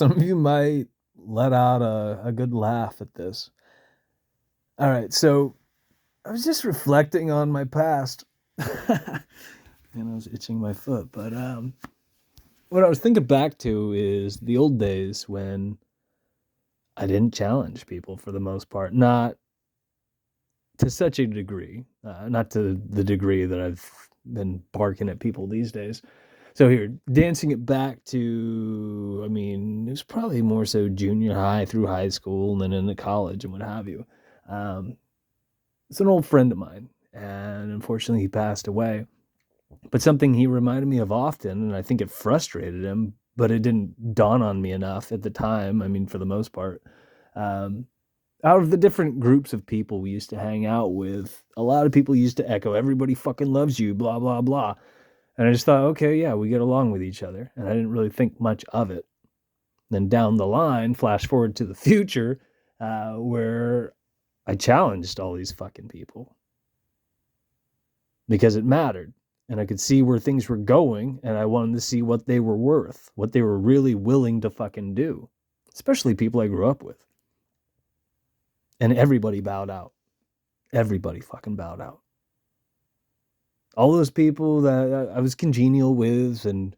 Some of you might let out a good laugh at this. All right, so I was just reflecting on my past. And I was itching my foot, but what I was thinking back to is the old days when I didn't challenge people for the most part, not to such a degree, not to the degree that I've been barking at people these days. So here, dancing it back to, I mean, it was probably more so junior high through high school and then into college and what have you. Um, it's an old friend of mine, and unfortunately he passed away. But something he reminded me of often, and I think it frustrated him, but it didn't dawn on me enough at the time. I mean, for the most part, um, out of the different groups of people we used to hang out with, a lot of people used to echo, everybody fucking loves you, blah, blah, blah. And I just thought, okay, yeah, we get along with each other. And I didn't really think much of it. Then down the line, flash forward to the future, where I challenged all these fucking people because it mattered. And I could see where things were going, and I wanted to see what they were worth, what they were really willing to fucking do, especially people I grew up with. And everybody bowed out. Everybody fucking bowed out. All those people that I was congenial with, and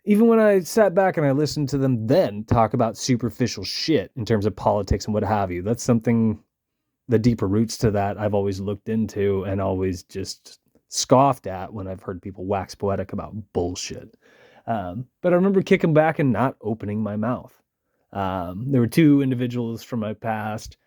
even when I sat back and I listened to them then talk about superficial shit in terms of politics and what have you, that's something, the deeper roots to that I've always looked into and always just scoffed at when I've heard people wax poetic about bullshit. But I remember kicking back and not opening my mouth. There were two individuals from my past,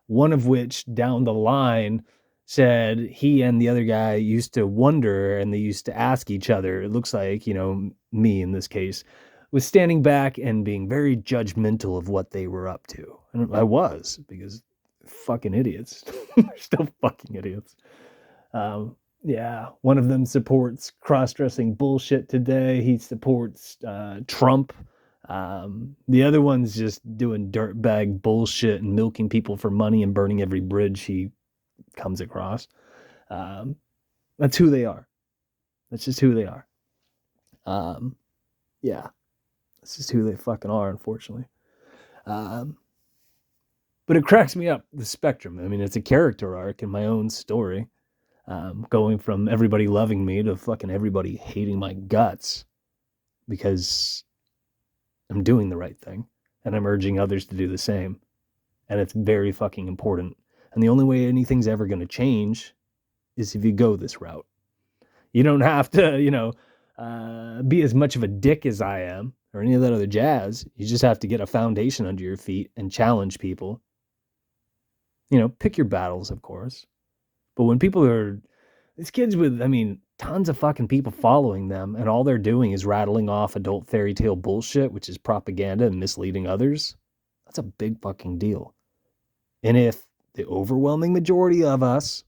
one of which down the line said he and the other guy used to wonder and they used to ask each other. It looks like, me in this case, was standing back and being very judgmental of what they were up to. And I was, because fucking idiots. They're still fucking idiots. Yeah, one of them supports cross-dressing bullshit today. He supports Trump. The other one's just doing dirtbag bullshit and milking people for money and burning every bridge he comes across. That's who they are. That's just who they are. Yeah, that's just who they fucking are, unfortunately. But it cracks me up, the spectrum. I mean, it's a character arc in my own story. Going from everybody loving me to fucking everybody hating my guts because I'm doing the right thing and I'm urging others to do the same. And it's very fucking important. And the only way anything's ever going to change is if you go this route. You don't have to, be as much of a dick as I am or any of that other jazz. You just have to get a foundation under your feet and challenge people. Pick your battles, of course. But when people are, these kids with, tons of fucking people following them, and all they're doing is rattling off adult fairy tale bullshit, which is propaganda and misleading others, that's a big fucking deal. And if the overwhelming majority of us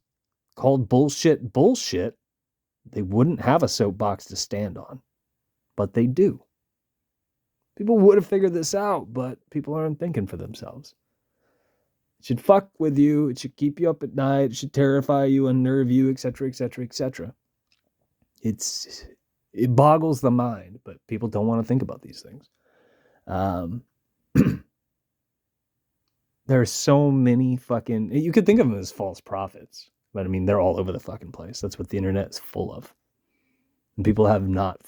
called bullshit bullshit, they wouldn't have a soapbox to stand on. But they do. People would have figured this out, but people aren't thinking for themselves. It should fuck with you. It should keep you up at night. It should terrify you, unnerve you, etc., etc., etc. It boggles the mind, but people don't want to think about these things. There are so many fucking, you could think of them as false prophets, but they're all over the fucking place. That's what the internet is full of. And people have not